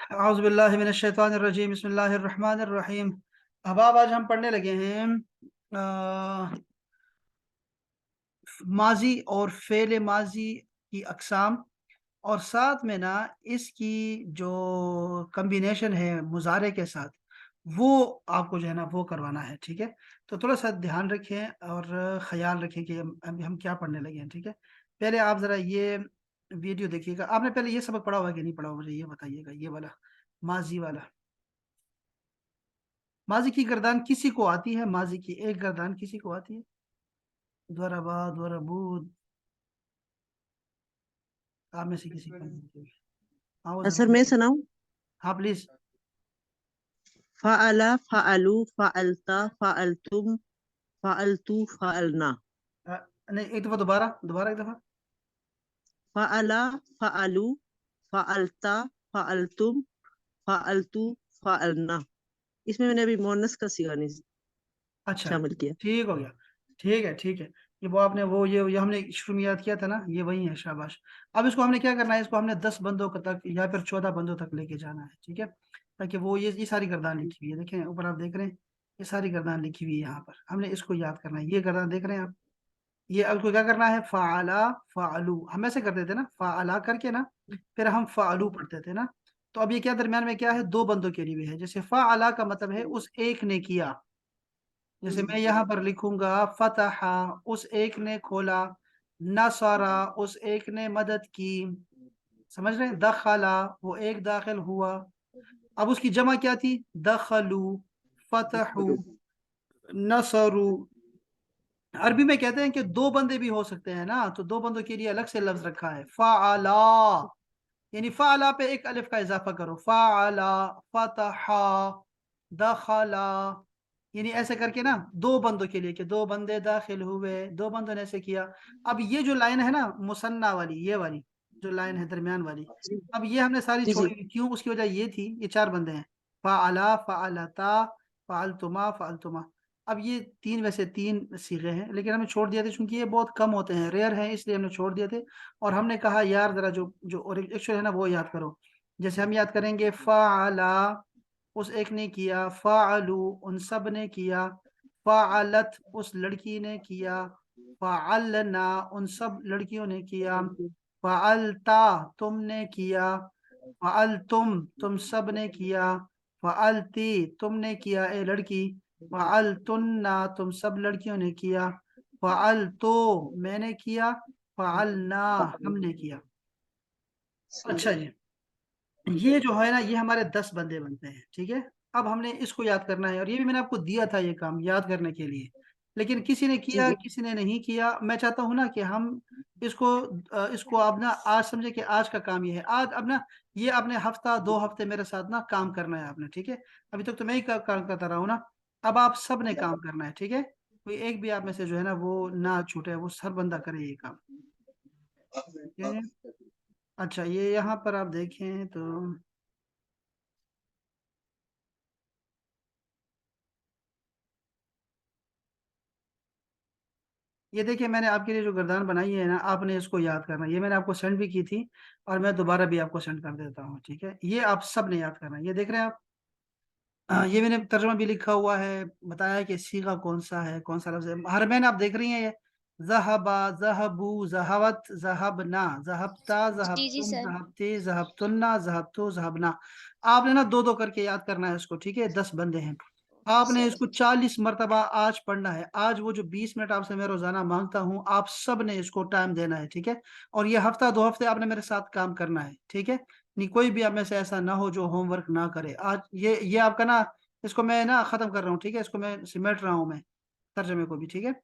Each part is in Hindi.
औज़ुबिल्लाहि मिनश्शैतानिर्रजीम बिस्मिल्लाहिर्रहमानिर्रहीम। अहबाब, आज हम पढ़ने लगे हैं माजी और फेल माजी की अकसाम, और साथ में ना इसकी जो कम्बिनेशन है मुजारे के साथ, वो आपको जो है ना वो करवाना है। ठीक है, तो थोड़ा सा ध्यान रखें और ख्याल रखें कि अभी हम क्या पढ़ने लगे हैं। ठीक है, पहले आप ज़रा ये वीडियो देखिएगा। आपने पहले ये सबक पढ़ा हुआ है कि नहीं पढ़ा हुआ, मुझे ये बताइएगा। ये वाला माजी वाला, माजी की गर्दान किसी को आती है? माजी की एक गर्दान किसी को आती है? द्वरबा, द्वरबूद, आप में से किसी को नहीं आती है? आओ सर जरा। मैं सुनाऊं। हाँ प्लीज। फ़अला फ़अलू फ़अलता फ़अलतुम फ़अलतू फ़अलना। नहीं, एक दफा दोबारा, दोबारा एक दफा। फ़अला फ़अलू फ़अलता फ़अलतुम फ़अलतू फ़अलना। इसमें मैंने अभी मोनस का सिगा नहीं अच्छा, शामिल किया। ठीक हो गया। ठीक है, ठीक है। ये वो आपने वो ये हमने शुरू में याद किया था ना, ये वही है। शाबाश। अब इसको हमने क्या करना है, इसको हमने 10 बंदों तक या फिर 14 बंदों तक लेके जाना है। ठीक है, ताकि वो ये सारी गर्दान लिखी हुई है, देखें ऊपर आप देख रहे हैं, ये सारी गर्दान लिखी हुई है यहाँ पर। हमने इसको याद करना है, ये गर्दान देख रहे हैं आप। ये अब को क्या करना है, फ़ाला फ़ालू, हम ऐसे करते थे ना, फ़ाला करके ना फिर हम फ़ालू पढ़ते थे ना। तो अब ये क्या दरमियान में क्या है, दो बंदों के लिए भी है। जैसे फ़ाला का मतलब है उस एक ने किया। जैसे मैं यहाँ पर लिखूंगा फतहा, उस एक ने खोला। नसरा, उस एक ने मदद की। समझ रहे हैं? दखला, वो एक दाखिल हुआ। अब उसकी जमा क्या थी? दखलू, फतहू, नसरू। अरबी में कहते हैं कि दो बंदे भी हो सकते हैं ना, तो दो बंदों के लिए अलग से लफ्ज रखा है फ़ाला। यानी फ़ाला पे एक अलिफ का इजाफा करो, फ़ाला, फतहा, दखला। यानी ऐसे करके ना दो बंदों के लिए, कि दो बंदे दाखिल हुए, दो बंदों ने ऐसे किया। अब ये जो लाइन है ना मुसन्ना वाली, ये वाली जो लाइन है दरमियान वाली, अब ये हमने सारी जी जी छोड़ी हुई। क्यों? उसकी वजह ये थी, ये चार बंदे हैं, फ़ाला, फ़ालता, फ़ालतुमा, फ़ालतुमा। अब ये तीन, वैसे तीन सीगे हैं, लेकिन हमने छोड़ दिए थे क्योंकि ये बहुत कम होते हैं, रेयर हैं, इसलिए हमने छोड़ दिए थे। और हमने कहा यार जरा जो जो और एक्चुअल है ना वो याद करो। जैसे हम याद करेंगे, फ़ाला, उस एक ने किया। फ़ालू, उन सब ने किया। फ़ालत, उस लड़की ने किया। फ़ालना, उन सब लड़कियों ने किया। फ़ालता, तुमने किया। फ़ालतुम, तुम सब ने किया। फ़ालती, तुमने किया ए लड़की। फ़ालतुन्ना, तुम सब लड़कियों ने किया। फ़ालतो, मैंने किया। फ़ालना, हमने किया। अच्छा जी, ये जो है ना ये हमारे 10 बंदे बनते हैं। ठीक है, अब हमने इसको याद करना है, और ये भी मैंने आपको दिया था ये काम याद करने के लिए, लेकिन किसी ने जी किया जी किसी ने नहीं किया। मैं चाहता हूं ना कि हम इसको इसको अब ना आज समझे कि आज का काम ये है। आज अब ना ये आपने हफ्ता 2 हफ्ते मेरे साथ ना काम करना है आपने। ठीक है, अभी तक तो मैं ही काम करता रहा हूँ ना, अब आप सब ने काम करना है। ठीक है, कोई एक भी आप में से जो है ना वो ना छूटे, वो हर बंदा करे ये काम। ठीक है। अच्छा, ये यहाँ पर आप देखें तो ये देखिए, मैंने आपके लिए जो गर्दान बनाई है ना, आपने इसको याद करना है। ये मैंने आपको सेंड भी की थी, और मैं दोबारा भी आपको सेंड कर देता हूँ। ठीक है, ये आप सब ने याद करना है। ये देख रहे हैं आप, ये मैंने तर्जुमा भी लिखा हुआ है, बताया है कि सीगा कौन सा है, कौन सा लफ्ज है। हरमैन आप देख रही हैं, ये जहबा, जहबू, जहवत, जहबना, जहबता, जी जी जहबतुम, सर। जहबते, जहबतुन्ना, जहबतु, जहबना। आपने ना दो दो करके याद करना है इसको। ठीक है, 10 बंदे हैं। जी आपने सर। इसको 40 मरतबा आज पढ़ना है। आज वो जो 20 मिनट आपसे मैं रोजाना मांगता हूँ, आप सब ने इसको टाइम देना है। ठीक है, और ये हफ्ता 2 हफ्ते आपने मेरे साथ काम करना है। ठीक है, नहीं कोई भी आप में से ऐसा ना हो जो होमवर्क ना करे आज। ये आपका ना, इसको मैं ना खत्म कर रहा हूँ। ठीक है, इसको मैं सिमट रहा हूँ मैं, तर्जमे को भी। ठीक है,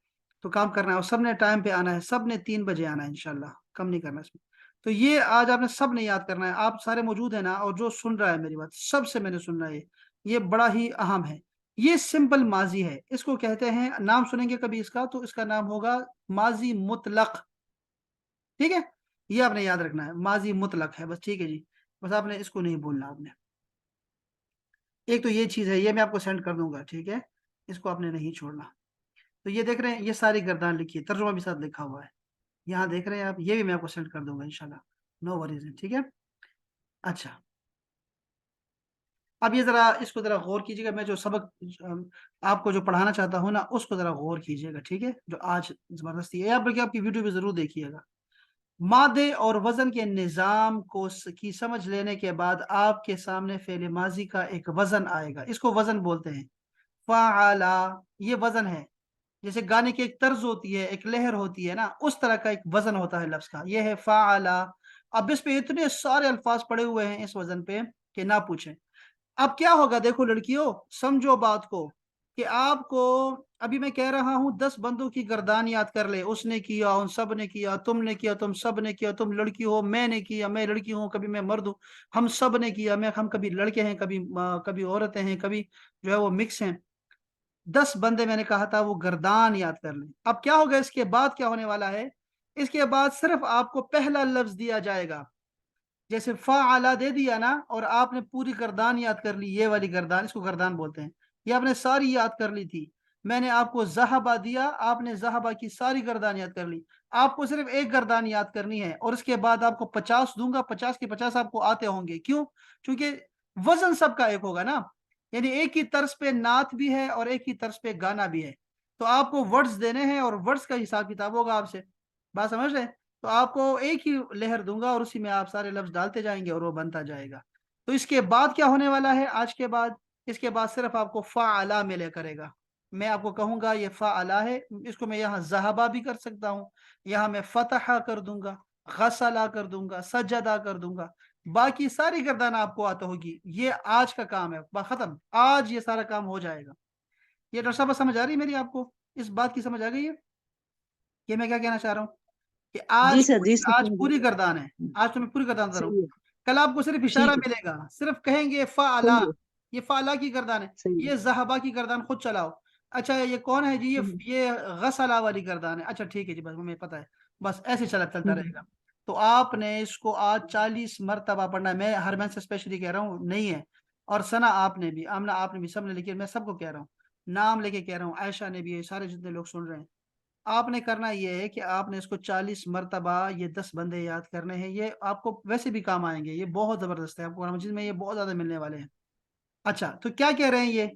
तो काम करना है, और सब ने टाइम पे आना है, सब ने 3 बजे आना है इंशाल्लाह, कम नहीं करना इसमें। तो ये आज आपने सब ने याद करना है। आप सारे मौजूद है ना, और जो सुन रहा है मेरी बात, सबसे मैंने सुनना है, ये बड़ा ही अहम है। ये सिंपल माजी है, इसको कहते हैं, नाम सुनेंगे कभी इसका तो इसका नाम होगा माजी मुतलक। ठीक है, ये आपने याद रखना है, माजी मुतलक है बस। ठीक है जी, बस आपने इसको नहीं बोलना आपने। एक तो ये चीज है, ये मैं आपको सेंड कर दूंगा। ठीक है, इसको आपने नहीं छोड़ना। तो ये देख रहे हैं, ये सारी गर्दान लिखी है, तर्जुमा भी साथ लिखा हुआ है, यहाँ देख रहे हैं आप। ये भी मैं आपको सेंड कर दूंगा इंशाल्लाह, नो वरीज है। ठीक है, अच्छा। अब ये जरा इसको जरा गौर कीजिएगा, मैं जो सबक आपको जो पढ़ाना चाहता हूँ ना, उसको जरा गौर कीजिएगा, ठीक है, जो आज जबरदस्ती है, या बल्कि आपकी वीडियो भी जरूर देखिएगा। मादे और वजन के निज़ाम को की समझ लेने के बाद आपके सामने फेल माजी का एक वजन आएगा, इसको वजन बोलते हैं। फ़अला, ये वजन है। जैसे गाने की एक तर्ज होती है, एक लहर होती है ना, उस तरह का एक वजन होता है लफ्ज का, ये है फ़अला। अब इस पे इतने सारे अल्फाज पड़े हुए हैं इस वजन पे कि ना पूछें। अब क्या होगा, देखो लड़कियों, समझो बात को, कि आपको अभी मैं कह रहा हूं 10 बंदों की गर्दान याद कर ले, उसने किया, उन सब ने किया, तुमने किया, तुम सब ने किया, तुम लड़की हो, मैंने किया, मैं लड़की हूं, कभी मैं मर्द हूं, हम सब ने किया, मैं हम कभी लड़के हैं, कभी औरतें हैं, कभी जो है वो मिक्स हैं। 10 बंदे मैंने कहा था वो गर्दान याद कर लें। अब क्या होगा, इसके बाद क्या होने वाला है, इसके बाद सिर्फ आपको पहला लफ्ज दिया जाएगा। जैसे फ़अला दे दिया ना, और आपने पूरी गर्दान याद कर ली, ये वाली गर्दान, इसको गर्दान बोलते हैं, ये आपने सारी याद कर ली थी। मैंने आपको ज़हबा दिया, आपने ज़हबा की सारी गर्दान याद कर ली। आपको सिर्फ एक गर्दान याद करनी है, और उसके बाद आपको 50 दूंगा, 50 के 50 आपको आते होंगे। क्यों? क्योंकि वजन सबका एक होगा ना, यानी एक ही तर्ज पे नात भी है और एक ही तर्ज पे गाना भी है। तो आपको वर्ड्स देने हैं और वर्ड्स का हिसाब किताब होगा आपसे। बात समझ रहे हैं? तो आपको एक ही लहर दूंगा और उसी में आप सारे लफ्ज डालते जाएंगे और वो बनता जाएगा। तो इसके बाद क्या होने वाला है, आज के बाद, इसके बाद सिर्फ आपको फ़अला मिले करेगा। मैं आपको कहूंगा ये फ़अला है, इसको मैं यहाँ ज़हबा भी कर सकता हूँ, यहाँ मैं फ़तहा कर दूंगा, गसला कर दूंगा, सजदा कर दूंगा। बाकी सारी गर्दान आपको आता होगी। ये आज का काम है, खत्म, आज ये सारा काम हो जाएगा। ये डॉक्टर साहब समझ आ रही है मेरी आपको? इस बात की समझ आ गई है कि मैं क्या कहना चाह रहा हूँ? कि जी सर, जी सर, आज समझ पूरी गए। गर्दान है। आज तो मैं पूरी गर्दान कर रहा हूँ। सही है। कल आपको सिर्फ इशारा ठीक है। मिलेगा, सिर्फ कहेंगे फ़अला, सही है। ये फ़अला की गर्दान है, सही है। ये ज़हबा की गर्दान खुद चलाओ। अच्छा ये कौन है जी, हम्म, ये गसला वाली गर्दान है। अच्छा ठीक है जी, बस हमें पता है। बस ऐसे चलता हम्म, रहेगा। तो आपने इसको आज 40 मरतबा पढ़ना है। मैं हरमन से स्पेशली कह रहा हूँ, नहीं है, और सना आपने भी, आमना आपने भी, सबने, लेकिन मैं सबको कह रहा हूँ, नाम लेके कह रहा हूँ, आयशा ने भी, ये सारे जितने लोग सुन रहे हैं, आपने करना ये है कि आपने इसको 40 मरतबा ये 10 बंदे याद करने हैं। ये आपको वैसे भी काम आएंगे, ये बहुत जबरदस्त है, आपको कुरान मजीद में ये बहुत ज्यादा मिलने वाले हैं। अच्छा, तो क्या कह रहे हैं ये,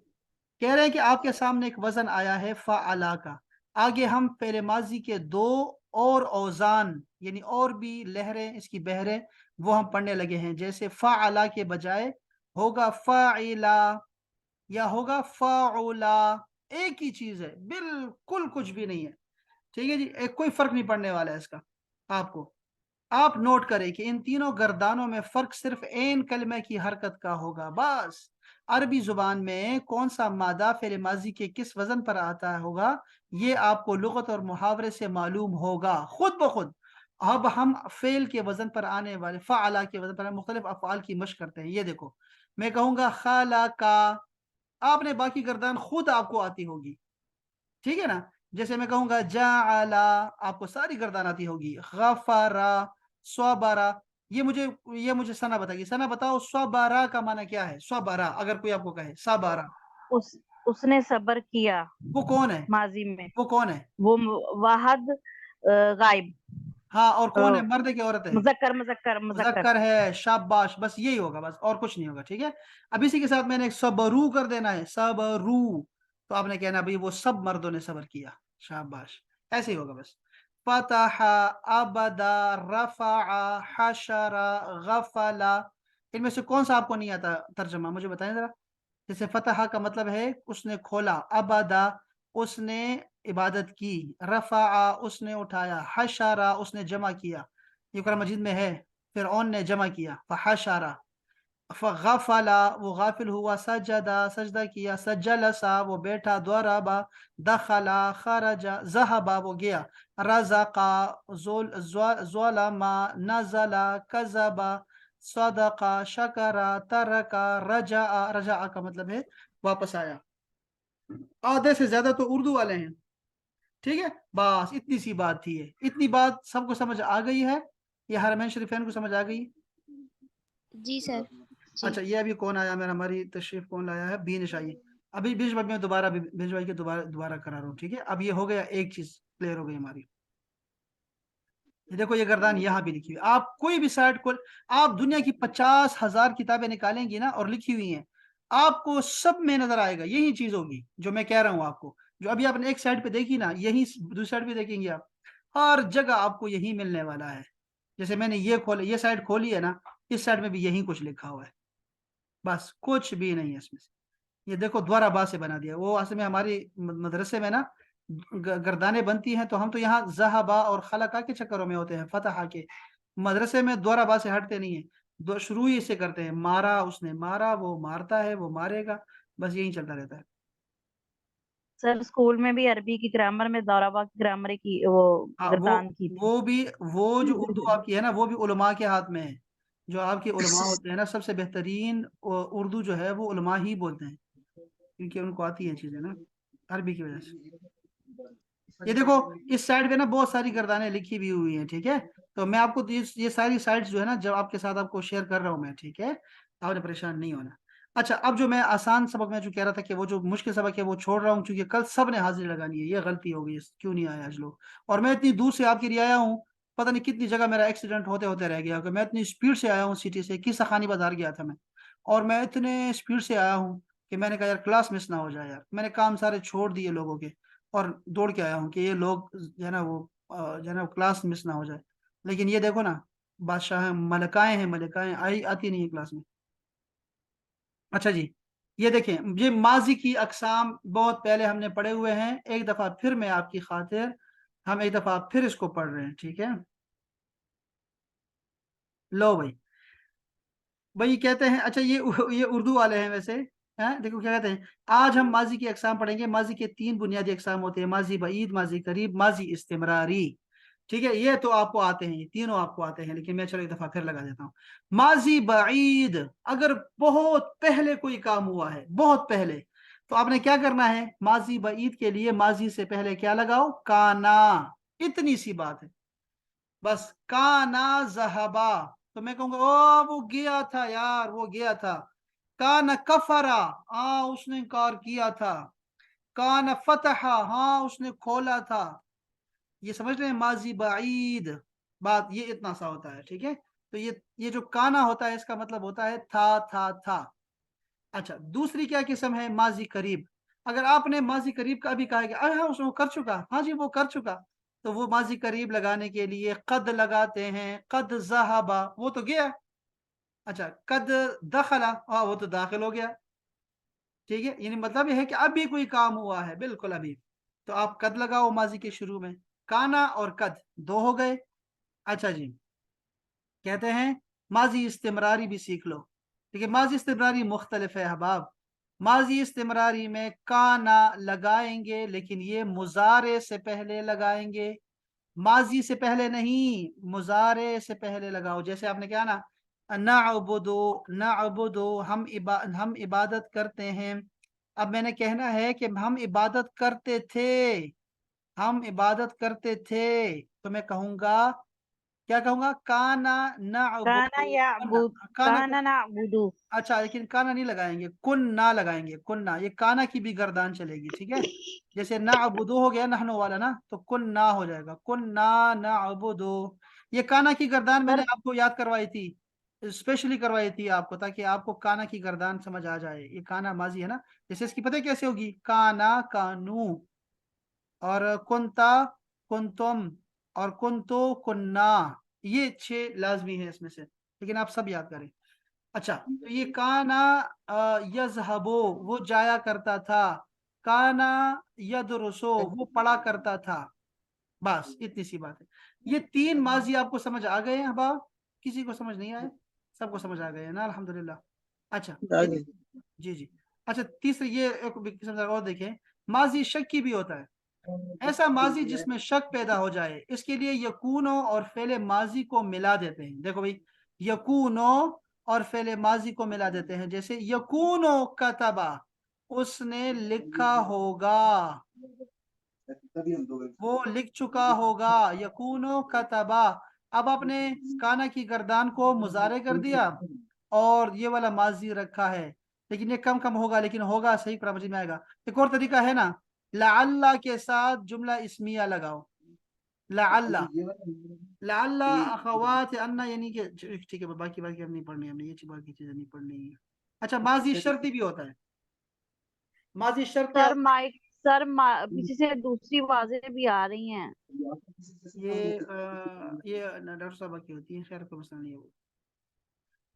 कह रहे हैं कि आपके सामने एक वजन आया है फ़अला का। आगे हम फेरे माजी के दो और औजान, यानी और भी लहरें, इसकी बहरें, वो हम पढ़ने लगे हैं। जैसे फ़अला के बजाय होगा फ़ाइला, या होगा फ़ाउला। एक ही चीज है, बिल्कुल कुछ भी नहीं है। ठीक है जी, एक कोई फर्क नहीं पड़ने वाला है इसका आपको। आप नोट करें कि इन तीनों गर्दानों में फर्क सिर्फ एन कलमे की हरकत का होगा, बस। अरबी जुबान में कौन सा मादा फेल माजी के किस वजन पर आता होगा, ये आपको लुगत और मुहावरे से मालूम होगा खुद ब खुद। अब हम फेल के वजन पर आने वाले, फ़अला के वजन पर मुख्तलिफ अफ़आल की मशक करते हैं। ये देखो, मैं कहूंगा खाला का, आपने बाकी गर्दान खुद आपको आती होगी, ठीक है ना। जैसे मैं कहूंगा जाअला, आपको सारी गर्दान आती होगी। गफारा, स्वबारा, ये मुझे सना बताइए, सना बताओ स्वबारा का माना क्या है। स्वबारा अगर कोई आपको कहे साबारा, उस उसने सब्र किया वो कौन है? माजी में। वो कौन है? वो वाहद गायब, हाँ, और कौन है, मर्द है कि औरत है? मुजक्कर मुजक्कर मुजक्कर। मुजक्कर है, शाबाश, बस यही होगा, बस और कुछ नहीं होगा, ठीक है। अब इसी के साथ मैंने एक सबरू कर देना है, सबरू, तो आपने कहना भाई वो सब मर्दों ने सबर किया, शाबाश, ऐसे ही होगा बस। फतहा, अबदा, रफा, हशरा, गफला, इनमें से कौन सा आपको नहीं आता तर्जमा, मुझे बताएं जरा। जैसे फतहा का मतलब है उसने खोला, अबदा उसने इबादत की, रफा उसने उठाया, हशारा उसने जमा किया, ये कुरान मजीद में है। फिर ने जमा किया, फहशारा। फगफला वो गाफिल हुआ, सजदा सजदा किया, सजलसा वो बैठा, द्वरबा दखला, खरजा जहबा वो गया, रज़का ज़लमा नज़ला, कज़बा सदका, शकरा, तरका, रजा, रजा का मतलब है वापस आया। आधे से ज्यादा तो उर्दू वाले हैं, ठीक है। बस इतनी सी बात थी, ये इतनी बात सबको समझ आ गई है? ये हरमैन शरीफैन को समझ आ गई? जी सर। जी। अच्छा, ये अभी कौन आया मेरा, हमारी तशरीफ कौन लाया है, बीनिश आई। अभी बीच में मैं दोबारा भिजवाई के दोबारा दोबारा करा रहा हूँ, ठीक है। अब ये हो गया, एक चीज क्लियर हो गई हमारी। ये देखो, ये गर्दान यहाँ भी लिखी हुई, आप कोई भी साइट को, आप दुनिया की 50,000 किताबें निकालेंगी ना और लिखी हुई हैं, आपको सब में नजर आएगा, यही चीज होगी जो मैं कह रहा हूँ आपको। जो अभी आपने एक साइड पे देखी ना, यही दूसरी साइड पे देखेंगे आप, हर जगह आपको यही मिलने वाला है। जैसे मैंने ये साइड खोली है ना, इस साइड में भी यही कुछ लिखा हुआ है, बस कुछ भी नहीं है इसमें से। ये देखो द्वारा बा से बना दिया। वो असल में हमारी मदरसे में ना गर्दानें बनती हैं, तो हम तो यहाँ जहाबा और खलका के चक्करों में होते हैं, फतहा के। मदरसे में द्वारा बा से हटते नहीं है, दो शुरू ही इससे करते हैं, मारा उसने मारा, वो मारता है, वो मारेगा, बस यही चलता रहता है। सर स्कूल में भी अरबी की ग्रामर में दौराबा की ग्रामर की वो हाँ, गर्दान की थी। वो भी, वो जो उर्दू आपकी है ना, वो भी उलमा के हाथ में है। जो आपके उलमा होते हैं ना, सबसे बेहतरीन उर्दू जो है वो उलमा ही बोलते हैं, क्योंकि उनको आती है चीजें ना अरबी की वजह से। ये देखो इस साइड पे ना बहुत सारी गर्दानें लिखी भी हुई हैं, ठीक है। तो मैं आपको ये सारी साइट्स जो है ना, जब आपके साथ आपको शेयर कर रहा हूँ मैं, ठीक है, आपने परेशान नहीं होना। अच्छा, अब जो मैं आसान सबक में जो कह रहा था कि वो जो मुश्किल सबक है वो छोड़ रहा हूँ, क्योंकि कल सब ने हाजिरी लगानी है, ये गलती हो गई, क्यों नहीं आए आज लोग। और मैं इतनी दूर से आपके लिए आया हूँ, पता नहीं कितनी जगह मेरा एक्सीडेंट होते होते रह गया, कि मैं इतनी स्पीड से आया हूँ सिटी से, किस खानी बाजार गया था मैं, और मैं इतने स्पीड से आया हूँ कि मैंने कहा यार क्लास मिस ना हो जाए यार, मैंने काम सारे छोड़ दिए लोगों के, और दौड़ के आया हूँ कि ये लोग जो है ना वो जो है ना क्लास मिस ना हो जाए। लेकिन ये देखो ना, बादशाह हैं, मलकाएं हैं, मलकाएं आई आती नहीं है क्लास में। अच्छा जी, ये देखें, ये माजी की अकसाम बहुत पहले हमने पढ़े हुए हैं, एक दफा फिर मैं आपकी खातिर, हम एक दफा फिर इसको पढ़ रहे हैं, ठीक है। लो भाई, भाई कहते हैं, अच्छा ये उर्दू वाले हैं वैसे, हैं, देखो क्या कहते हैं। आज हम माजी की अकसाम पढ़ेंगे। माजी के तीन बुनियादी अकसाम होते हैं, माजी बईद, माजी करीब, माजी इस्तिमरारी, ठीक है। ये तो आपको आते हैं, ये तीनों आपको आते हैं, लेकिन मैं चलो एक दफा फिर लगा देता हूँ। माजी बईद, अगर बहुत पहले कोई काम हुआ है, बहुत पहले, तो आपने क्या करना है, माजी बईद के लिए माजी से पहले क्या लगाओ, काना। इतनी सी बात है, बस काना जहबा, तो मैं कहूंगा ओ वो गया था यार, वो गया था। काना कफरा, हाँ उसने इनकार किया था। काना फतहा, हाँ उसने खोला था। ये समझ रहे हैं, माजी बाईद, बात ये इतना सा होता है, ठीक है। तो ये जो काना होता है, इसका मतलब होता है था। अच्छा, दूसरी क्या किस्म है, माजी करीब। अगर आपने माजी करीब का अभी कहा कि अरे हाँ उसने वो कर चुका, हाँ जी वो कर चुका, तो वो माजी करीब लगाने के लिए कद लगाते हैं, कद जहाबा, वो तो गया। अच्छा, कद दखला, हाँ वो तो दाखिल हो गया, ठीक है। यानी मतलब ये है कि अभी कोई काम हुआ है, बिल्कुल अभी, तो आप कद लगाओ माजी के शुरू में। काना और कद दो हो गए। अच्छा जी, कहते हैं माजी इस्तिमरारी भी सीख लो। ठीक है, माजी इस्तिमरारी मुख्तलिफ है अहबाब। माजी इस्तिमरारी में काना लगाएंगे, लेकिन ये मुजारे से पहले लगाएंगे, माजी से पहले नहीं, मुजारे से पहले लगाओ। जैसे आपने क्या ना, नाअबुदु, नाअबुदु, हम इबादत करते हैं। अब मैंने कहना है कि हम इबादत करते थे, हम इबादत करते थे, तो मैं कहूंगा, क्या कहूंगा, काना काना नाअबुदु, या काना, काना को, काना ना बुदू। अच्छा लेकिन काना नहीं लगाएंगे, कुन ना लगाएंगे, कुन ना, ये काना की भी गर्दान चलेगी, ठीक है। जैसे ना अबुदो हो गया नहनो वाला ना, तो कुन ना हो जाएगा, कुन ना ना अबुदो। ये काना की गर्दान मैंने सर आपको याद करवाई थी, स्पेशली करवाई थी आपको, ताकि आपको काना की गर्दान समझ आ जाए। ये काना माजी है ना, जैसे इसकी पता है कैसे होगी, काना कानू, और कुंता कुंतुम, और कुंतो कुन्ना, ये छह लाजमी है इसमें से, लेकिन आप सब याद करें। अच्छा, तो ये काना यजहबो, वो जाया करता था। काना यदरुसो, वो पढ़ा करता था। बस इतनी सी बात है। ये तीन माजी आपको समझ आ गए हैं अहबाब, किसी को समझ नहीं आए, सबको समझ आ गए हैं ना, अल्हम्दुलिल्लाह। अच्छा ये आगे। जी जी। अच्छा, तीसरी ये एक किस्म का और देखें, माजी शक की भी होता है। ऐसा माजी जिसमें शक पैदा हो जाए, इसके लिए यकूनो और फेले माजी को मिला देते हैं। देखो भाई, यकूनो और फेले माजी को मिला देते हैं। जैसे यकूनो कतबा, उसने लिखा होगा, वो लिख चुका होगा, यकूनो कतबा। अब आपने काना की गर्दान को मुजारे कर दिया, और ये वाला माजी रखा है, लेकिन ये कम कम होगा, लेकिन होगा सही, समझ में आएगा। एक और तरीका है ना, लाअल्ला के साथ जुमला इस्मिया लगाओ, लाअल्ला, लाअल्ला अखवात अन्ना, यानी कि ठीक है, बाकी बाकी अब नहीं पढ़नी, हमने ये बाकी चीजें नहीं पढ़नी है। अच्छा माजी शर्ती भी होता है, माजी शर्त सर माइक सर पीछे से दूसरी आवाजें भी आ रही हैं। ये डॉक्टर साहब की होती है, खैर कोई मसला नहीं है वो।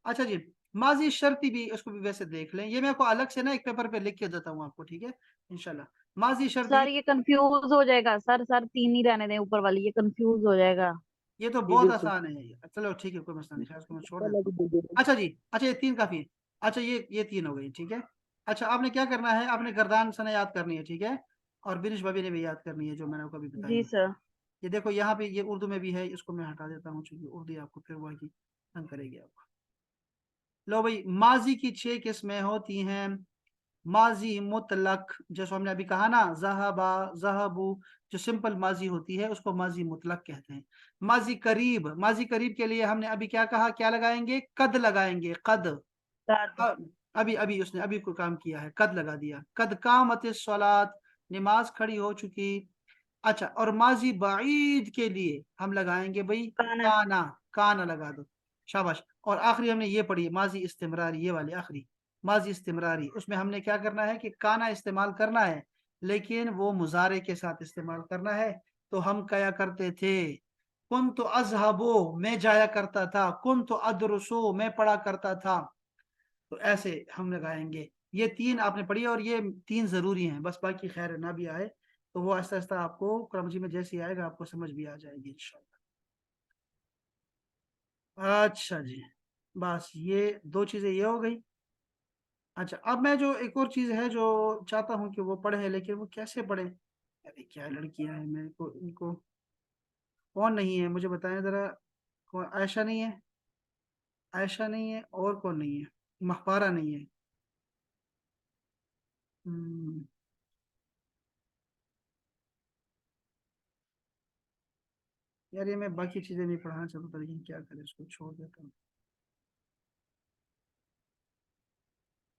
अच्छा जी, माजी शर्ती भी, उसको भी वैसे देख लें, ये मैं आपको अलग से ना एक पेपर पे लिख के देता हूँ आपको, ठीक है इंशाल्लाह। माजी शर्ती, सर ये कंफ्यूज हो जाएगा सर, सर तीन ही रहने दें ऊपर वाली, ये कंफ्यूज हो जाएगा। ये तो जी बहुत बिल्कुल। आसान है ये, चलो ठीक है कोई मसला नहीं, खैर उसको मैं छोड़ देता हूँ। अच्छा जी, अच्छा ये तीन काफी है। अच्छा ये तीन हो गई, ठीक है। अच्छा आपने क्या करना है, आपने गर्दान सना याद करनी है, ठीक है, और बिनिश भाभी ने भी याद करनी है जो मैंने आपको अभी बताई जी है। सर। ये देखो यहाँ पे ये उर्दू में भी है, इसको मैं हटा देता हूँ क्योंकि उर्दू आपको फिर वही तंग करेगी आपको। लो भाई, माजी की 6 किस्में होती हैं। माजी मुतलक, जैसे हमने अभी कहा ना, जहाबा जहाबू, जो सिंपल माजी होती है उसको माजी मुतलक कहते हैं। माजी करीब, माजी करीब के लिए हमने अभी क्या कहा, क्या लगाएंगे, कद लगाएंगे, कद। सर अभी अभी उसने अभी कोई काम किया है, कद लगा दिया, कद कामत सलात, नमाज खड़ी हो चुकी। अच्छा, और माजी बाईद के लिए हम लगाएंगे भाई काना। काना, काना लगा दो, शाबाश। और आखिरी हमने ये पढ़ी माजी इस्तिमरारी, ये वाली आखिरी माजी इस्तिमरारी, उसमें हमने क्या करना है कि काना इस्तेमाल करना है, लेकिन वो मुजारे के साथ इस्तेमाल करना है। तो हम क्या करते थे, कुन तो अजहबो, मैं जाया करता था, कुन तो अदरसो, मैं पढ़ा करता था। तो ऐसे हम लगाएंगे। ये तीन आपने पढ़ी है और ये तीन जरूरी हैं, बस बाकी खैर ना भी आए तो वो आहिस्ता आहिस्ता आपको कुरान मजीद में जैसे ही आएगा आपको समझ भी आ जाएगी इंशाल्लाह। अच्छा जी, बस ये दो चीजें ये हो गई। अच्छा अब मैं जो एक और चीज है जो चाहता हूँ कि वो पढ़े, लेकिन वो कैसे पढ़े, अरे क्या लड़कियां हैं, मेरे को इनको, कौन नहीं है मुझे बताएं जरा। कौन, आयशा नहीं है, आयशा नहीं है, और कौन नहीं है, महपारा नहीं है। हम्म, यार ये मैं बाकी चीजें भी पढ़ाना चाहता था लेकिन क्या करें, इसको छोड़ देता हूँ।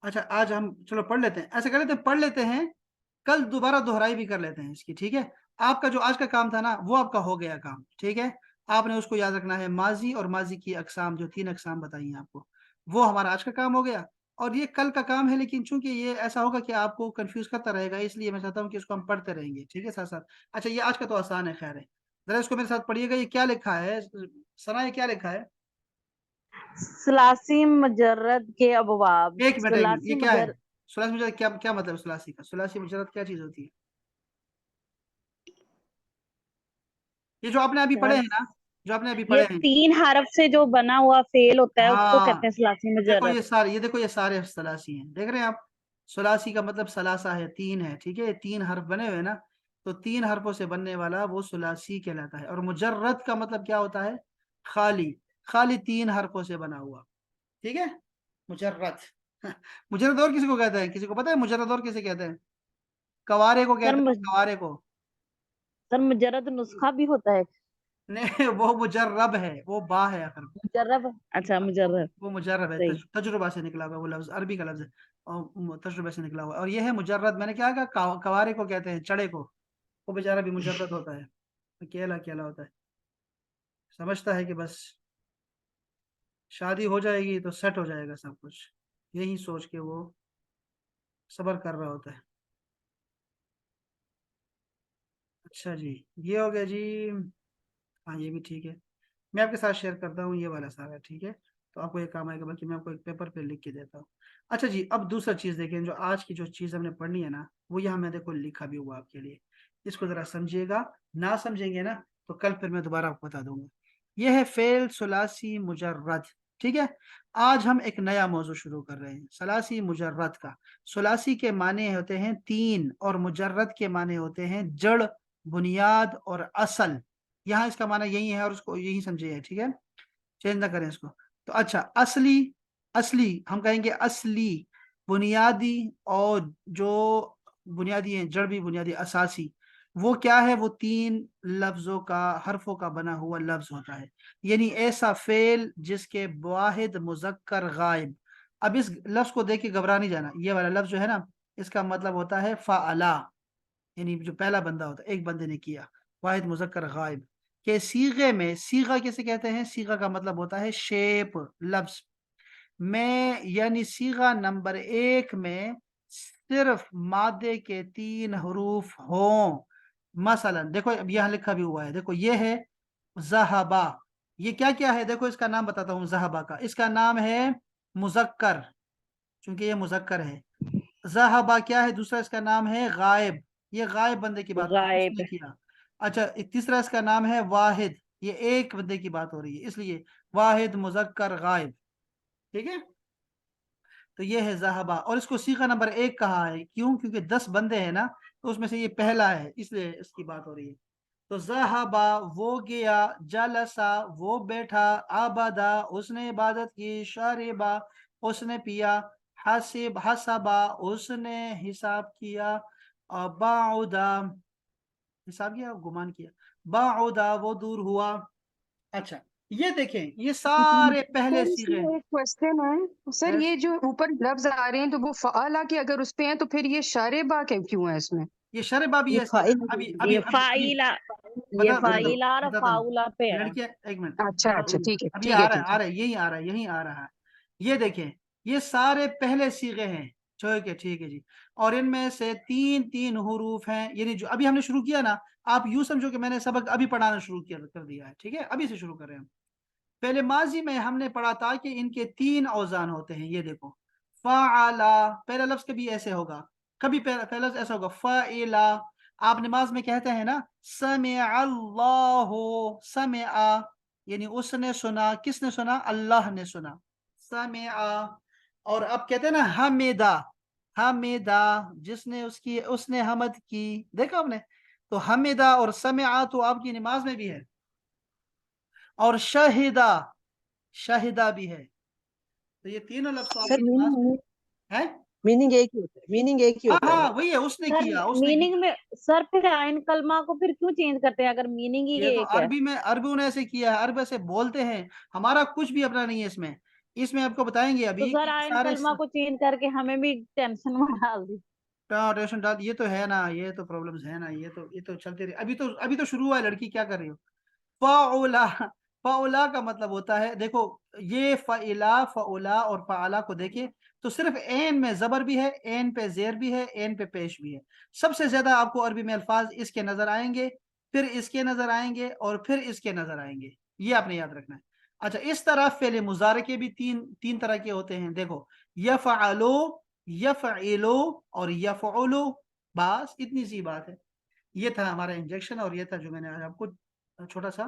अच्छा आज हम चलो पढ़ लेते हैं, ऐसा कर लेते हैं, पढ़ लेते हैं, कल दोबारा दोहराई भी कर लेते हैं इसकी, ठीक है। आपका जो आज का काम था ना वो आपका हो गया काम, ठीक है। आपने उसको याद रखना है, माजी और माजी की अकसाम, जो 3 अकसाम बताई हैं आपको, वो हमारा आज का काम हो गया। और ये कल का काम है, लेकिन चूंकि ये ऐसा होगा कि आपको कंफ्यूज करता रहेगा, इसलिए मैं चाहता हूँ कि इसको हम पढ़ते रहेंगे, ठीक है साथ साथ। अच्छा ये आज का तो आसान है, खैर है, जरा इसको मेरे साथ पढ़िएगा, ये क्या लिखा है सना, ये क्या लिखा है। सलासी मुजर्रद के अबवाब। एक मिनट, ये सलासी क्या है, मुजर सुलासी मुजरद, क्या क्या मतलब सुलासी का, सुलासी मुजरद क्या चीज होती है। ये जो आपने अभी पढ़े सर हैं ना, जो आपने अभी ये पढ़े हैं। 3 हरफ से जो बना हुआ फेल होता है उसको कहते हाँ, हैं सलासी देखो मुजर्रद। ये सारे, ये देखो ये सारे सलासी हैं, देख रहे हैं आप। सलासी का मतलब सलासा है, 3 है, ठीक है, ये 3 हर्फ बने हुए हैं ना, तो 3 हर्फों से बनने वाला वो सुलासी कहलाता है। और मुजर्रद का मतलब क्या होता है, खाली, खाली 3 हर्फों से बना हुआ, ठीक है, मुजर्रद। मुजर्रद और किसी को कहते हैं, किसी को पता है मुजर्रद और किसे कहते हैं, कवारे को सर कहते हैं, कवारे को। सर मुजर्रद नुस्खा भी होता है। नहीं वो मुजर्रब है, वो बा है आखिर में। मुजर्रब, अच्छा मुजर्रब। वो मुजर्रब है, सही। तजुर्बा से निकला हुआ वो लफ्ज, अरबी का लफ्ज है, और तजुर्बे से निकला हुआ। और ये है मुजर्रद, मैंने क्या कहा, कवारे को कहते हैं, चढ़े को, वो बेचारा भी मुजर्रद होता है, अकेला अकेला होता है, समझता है कि बस शादी हो जाएगी तो सेट हो जाएगा सब कुछ, यही सोच के वो सब्र कर रहा होता है। अच्छा जी, ये हो गया जी। हाँ ये भी ठीक है, मैं आपके साथ शेयर करता हूँ ये वाला सारा, ठीक है, तो आपको ये काम आएगा, बल्कि मैं आपको एक पेपर पे लिख के देता हूँ। अच्छा जी, अब दूसरा चीज़ देखें, जो आज की जो चीज़ हमने पढ़नी है ना, वो यहाँ मैं देखो लिखा भी हुआ आपके लिए, इसको ज़रा समझिएगा, ना समझेंगे ना तो कल फिर मैं दोबारा आपको बता दूंगा। यह है फेल सुलासी मुजर्रद, ठीक है। आज हम एक नया मौजू शुरू कर रहे हैं, सलासी मुजर्रद का। सुलासी के माने होते हैं 3 और मुजर्रद के माने होते हैं जड़, बुनियाद और असल। यहाँ इसका माना यही है और उसको यही समझिए, ठीक है, चेंज ना करें इसको। तो अच्छा, असली, असली हम कहेंगे असली, बुनियादी, और जो बुनियादी है, जड़ भी बुनियादी, असासी, वो क्या है, वो 3 लफ्जों का, हरफों का बना हुआ लफ्ज होता है, यानी ऐसा फेल जिसके वाहिद मुजक्कर गायब। अब इस लफ्ज को देख के घबरा नहीं जाना, ये वाला लफ्ज जो है ना, इसका मतलब होता है फ़अला, यानी जो पहला बंदा होता है, एक बंदे ने किया, वाहिद मुजक्कर गायब के सीगे में। सीगा किसे कहते हैं, सीगा का मतलब होता है शेप, लफ्ज। में यानी सीगा नंबर 1 में सिर्फ मादे के 3 हरूफ हों। मसलन देखो अब यहाँ लिखा भी हुआ है, देखो ये है ज़हबा, ये क्या क्या है, देखो इसका नाम बताता हूँ ज़हबा का, इसका नाम है मुज़क्कर, चूंकि ये मुज़क्कर है। ज़हबा क्या है, दूसरा इसका नाम है गायब, ये गायब बंदे की बात हो रही है गायब। इसलिए किया। अच्छा तीसरा इसका नाम है वाहिद, ये एक बंदे की बात हो रही है इसलिए वाहिद मुज़क्कर गायब। ठीक है, तो ये है ज़हबा, और इसको सीगा नंबर 1 कहा है, क्यों, क्योंकि 10 बंदे हैं ना, तो उसमें से ये पहला है इसलिए इसकी बात हो रही है। तो ज़हबा वो गया, जलसा वो बैठा, आबदा उसने इबादत की, शरिबा उसने पिया, हसिब हसबा उसने हिसाब किया, और बाउदा हिसाब किया गुमान किया, बाउदा वो दूर हुआ। अच्छा ये देखें, ये सारे पहले सर सीगे इसमें एक क्वेश्चन है सर, हैं। ये जो ऊपर लफ्ज आ रहे हैं तो वो फ़अला के अगर उस पे हैं तो फिर ये शारेबा के क्यों है इसमें? ये शरबा भी ये ऐसे फाइल अभी अभी ये अभी अभी फाइला, ये बता बता फाइला और बताता हूँ फाउला पे है। लड़कियां, एक मिनट, अच्छा अच्छा, ठीक है अब ये ठीक है आ रहा है, ठीक है। यही आ रहा है, यही आ रहा है। ये देखें, ये सारे पहले सीगे हैं, ठीक है जी, और इनमें से 3 हुरूफ हैं, यानी जो अभी हमने शुरू किया ना, आप यूं समझो कि मैंने सबक अभी पढ़ाना शुरू किया कर दिया है, ठीक है, अभी से शुरू कर रहे हैं हम। पहले माजी में हमने पढ़ा था कि इनके 3 औजान होते हैं, ये देखो फ़अला, पहला लफ्ज कभी ऐसे होगा, कभी पहला लफ्ज ऐसा होगा फ़इला, आप नमाज में कहते हैं ना समिअल्लाहु, समिअ यानी उसने सुना, किसने सुना, अल्लाह ने सुना, समिअ। और अब कहते हैं ना हमिदा, हमिदा जिसने उसकी उसने हमद की, देखा आपने, तो हमिदा और समिअ तो आपकी नमाज में भी है, और शहिदा, शाहिदा भी है, तो ये तीनों लफ्ज तो सर आपकी नमाज में है। मीनिंग एक ही होता है, मीनिंग एक ही हाँ होता हाँ है। वही है, उसने सर किया, उसने मीनिंग किया। में, सर फिर आइन कलमा को फिर क्यों चेंज करते हैं अगर मीनिंग ही ये तो एक है? अरबी में, अरबी ने ऐसे किया है, अरब ऐसे बोलते हैं, हमारा कुछ भी अपना नहीं है इसमें, इसमें आपको बताएंगे तो अभी सर कि आइन सारे कलमा को चेंज करके हमें भी टेंशन में डाल दी। टेंशन डाल, ये तो है ना, ये तो प्रॉब्लम्स है ना, ये तो चलते रहे, अभी तो शुरू हुआ है, लड़की क्या कर रही हो। फ़अला, फ़अला का मतलब होता है, देखो ये फ़इला फ़अला और फ़अला को देखिए, तो सिर्फ एन में जबर भी है, एन पे जेर भी है, एन पे पेश भी है। सबसे ज्यादा आपको अरबी में अल्फाज इसके नजर आएंगे, फिर इसके नजर आएंगे, और फिर इसके नजर आएंगे, ये आपने याद रखना है। अच्छा इस तरह फेले मुजारे के भी तीन तीन तरह के होते हैं, देखो यफ़अलो, यफ़इलो और यफ़उलु, बस इतनी सी बात है। ये था हमारा इंजेक्शन, और ये था जो मैंने आज आपको छोटा सा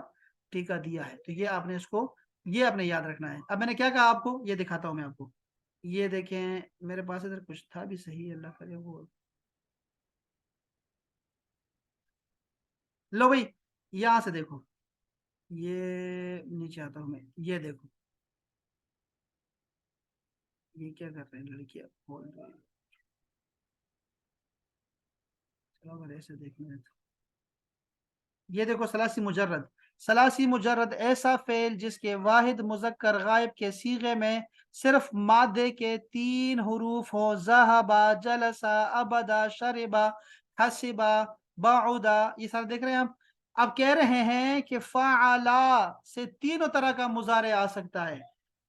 टीका दिया है, तो ये आपने इसको, ये आपने याद रखना है। अब मैंने क्या कहा आपको, ये दिखाता हूँ मैं आपको, ये देखें मेरे पास इधर कुछ था भी सही, अल्लाह करे वो, लो भाई यहाँ से देखो, ये नीचे आता हूँ मैं, ये देखो ये क्या कर रहे हैं लड़कियाँ बोल रही हैं। चलो अगर ऐसे देखना है तो ये देखो सलासी मुजर्रद, सलासी मुजर्रद ऐसा फेल जिसके वाहिद मुजक्कर गायब के सीगे में सिर्फ मादे के 3 हुरूफ हो, ज़हबा जलसा अबदा शरिबा हसिबा बाउदा, ये सारे देख रहे हैं हम। अब कह रहे हैं कि फ़अला से तीनों तरह का मुजारे आ सकता है,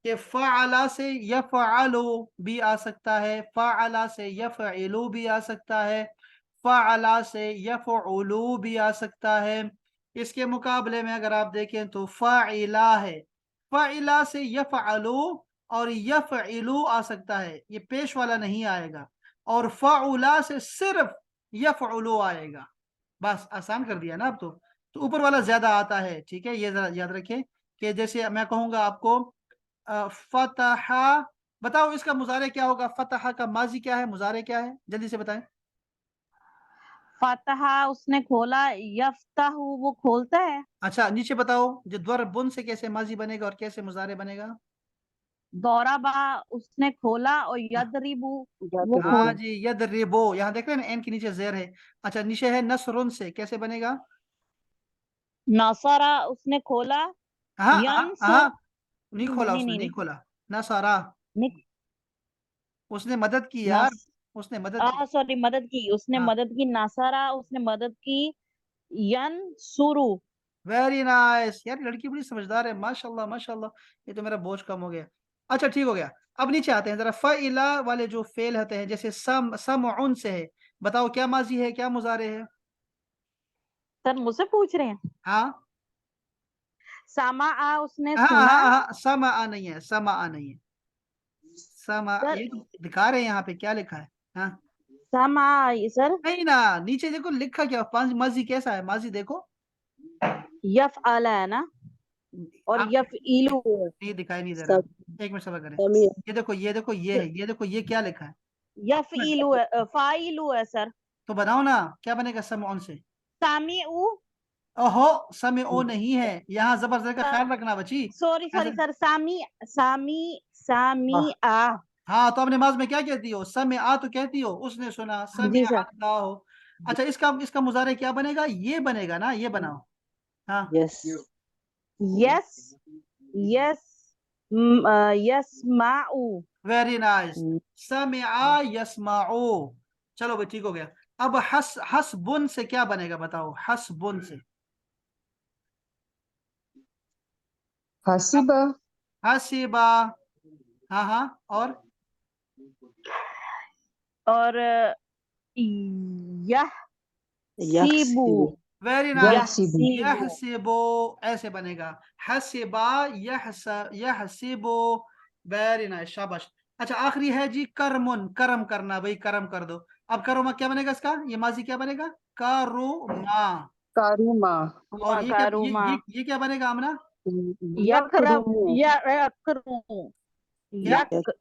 कि फ़अला से यफ़अलु भी आ सकता है, फ़अला से यफ़इलु भी आ सकता है, फ़अला से यफ़उलु भी आ सकता है। इसके मुकाबले में अगर आप देखें तो फ़ाइला है, फ़ाइला से यफ़अलु और यफ़इलु आ सकता है, ये पेश वाला नहीं आएगा, और फ़अला से सिर्फ यफ़उलु आएगा। बस आसान कर दिया ना अब तो ऊपर वाला ज्यादा आता है, ठीक है, ये जरा याद रखें कि जैसे मैं कहूंगा आपको फतहा, बताओ इसका मुजारे क्या होगा, फतहा का माजी क्या है, मुजारे क्या है, जल्दी से बताएं। फतहा उसने खोला, यफ्ताहु वो खोलता है। अच्छा नीचे बताओ, जो द्वर बुन से कैसे माजी बनेगा और कैसे मुजारे बनेगा। दौराबा उसने खोला, और हाँ यदरिबु वो हाँ यदरिबु, खोल, जी, यद रेबो, यहाँ देख रहे हैं ना एन के नीचे जेर है। अच्छा नीचे है नसरुन से कैसे बनेगा। नसरा उसने खोला, हाँ हाँ यंसुर, हाँ, नहीं खोला, नहीं उसने नहीं नहीं नहीं, खोला, नसारा, नहीं, उसने मदद की यार, नस उसने मदद की। सॉरी मदद की, उसने हाँ मदद की, नसरा उसने मदद की, यंसुरु। वेरी नाइस यार, लड़की बड़ी समझदार है, माशाल्लाह माशाल्लाह, ये तो मेरा बोझ कम हो गया। अच्छा ठीक हो गया। अब नीचे आते हैं जरा, फ़इला वाले जो फेल होते हैं, जैसे समउन से है, बताओ क्या माजी है, क्या मुजारे है? सर मुझसे पूछ रहे हैं? हाँ सामा उसने हाँ सुना। हाँ हाँ, समा नहीं है, समा नहीं है, समा सर ये तो दिखा रहे हैं यहाँ पे क्या लिखा है। हाँ सामा सर, नहीं ना, नीचे देखो लिखा क्या, पांच माजी कैसा है, माजी देखो। यफ आला है ना, और आप यफ इलू है। नहीं दिखाई नहीं दे रहा, सब एक मिनट सबर करें। समी ये देखो ये देखो ये है, ये देखो ये क्या लिखा है। यफ एक मिनट, इलू है, फाइलू है सर। तो बनाओ ना, क्या बनेगा समउन से? सामी उ, ओहो, समय ओ नहीं है, यहाँ जबर का सर ख्याल रखना बची। सॉरी ऐसे सॉरी सर, सामी सामी सामी आ। हाँ, तो आप नमाज में क्या कहती हो, समय आ तो कहती हो, उसने सुना, समय जी आ सर। हो। अच्छा, इसका इसका मुजारे क्या बनेगा, ये बनेगा ना, ये बनाओ। हाँ यस यस यस यस माऊ। वेरी नाइस, समय आ यस्माओ। चलो भाई ठीक हो गया। अब हसबुन से क्या बनेगा बताओ, हसबुन से? हसीबा। हसीबा, हाँ हाँ, और यह सीबू, यक्सिबु वेरी यह नाइस, यहसीबू। सीबू। यहसिबो ऐसे बनेगा, हसिबा यहसिबो, वेरी नाइस, शाबाश। अच्छा आखिरी है जी, करमुन, करम करना, भाई करम कर दो। अब करुमा क्या बनेगा इसका, ये माजी क्या बनेगा, करुमा। कारूमा। और ये क्या, कारूमा, ये क्या बनेगा आमना? यकरम, यकरुमु। यकरू, क्या? यक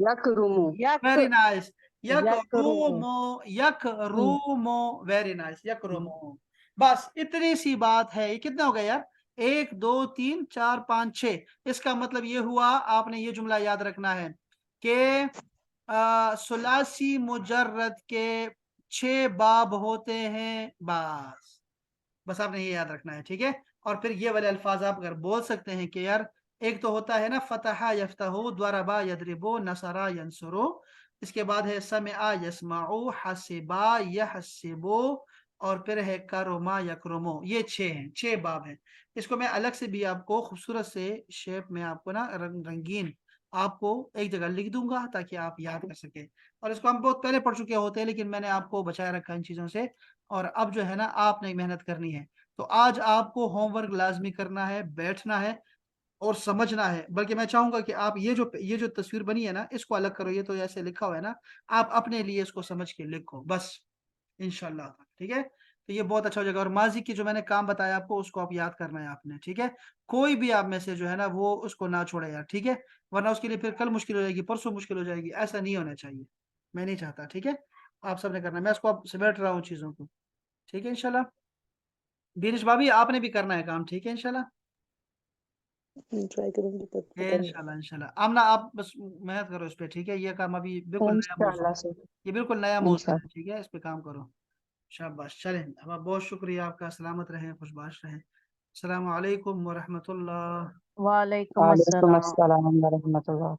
यकरुमु। यक वेरी नाइस, यकरू। यकरूमो, यकरूमो, वेरी नाइस, यकरूमो। बस इतनी सी बात है। ये कितना हो गया यार, एक दो तीन चार पाँच छः। इसका मतलब ये हुआ, आपने ये जुमला याद रखना है कि सुलासी मुजर्रद के 6 बाब होते हैं, बस बस आपने ये याद रखना है, ठीक है। और फिर ये वाले अल्फाज आप अगर बोल सकते हैं कि यार, एक तो होता है ना फतहा यफ्तहु, द्वरबा यदरिबु, नसरा यंसुरु, इसके बाद है समिआ यस्माउ, हसिबा यहसिबु, और फिर है करुमा यकरुमु। ये 6 हैं, 6 बाब हैं। इसको मैं अलग से भी आपको खूबसूरत से शेप में आपको ना रंगीन आपको एक जगह लिख दूंगा ताकि आप याद कर सके। और इसको हम बहुत पहले पढ़ चुके होते हैं, लेकिन मैंने आपको बचाए रखा इन चीज़ों से। और अब जो है ना, आपने मेहनत करनी है। तो आज आपको होमवर्क लाजमी करना है, बैठना है और समझना है। बल्कि मैं चाहूंगा कि आप ये जो तस्वीर बनी है ना, इसको अलग करो, ये तो ऐसे लिखा हुआ है ना, आप अपने लिए इसको समझ के लिखो बस, इंशाल्लाह, ठीक है। तो ये बहुत अच्छा हो जाएगा। और माजी की जो मैंने काम बताया आपको, उसको आप याद करना है आपने, ठीक है। कोई भी आप में से जो है ना, वो उसको ना छोड़े यार, ठीक है। वरना उसके लिए फिर कल मुश्किल हो जाएगी, परसों मुश्किल हो जाएगी, ऐसा नहीं होना चाहिए, मैं नहीं चाहता, ठीक है। आप सबने करना है, मैं इसको अब समेट रहा हूँ चीजों को, ठीक है इंशाल्लाह। दिनेश भाभी आपने भी करना है काम, ठीक है इंशाल्लाह। ट्राई करूंगी पर पता नहीं। इंशाल्लाह इंशाल्लाह, आमना आप बस मेहनत करो इस पे, ठीक है। ये काम अभी बिल्कुल नया मौजूद इंशाल्लाह है, से। ये बिल्कुल नया मौजूद है, इंशाल्लाह। ठीक है, इस पे काम करो। शाबाश, चलें, अब बहुत शुक्रिया आपका, सलामत रहें, खुशबाश रहें। अस्सलामु अलैकुम व रहमतुल्लाह। वालेकुम वालेकुम अस्सलाम। अस्सलाम व रहमतुल्लाह।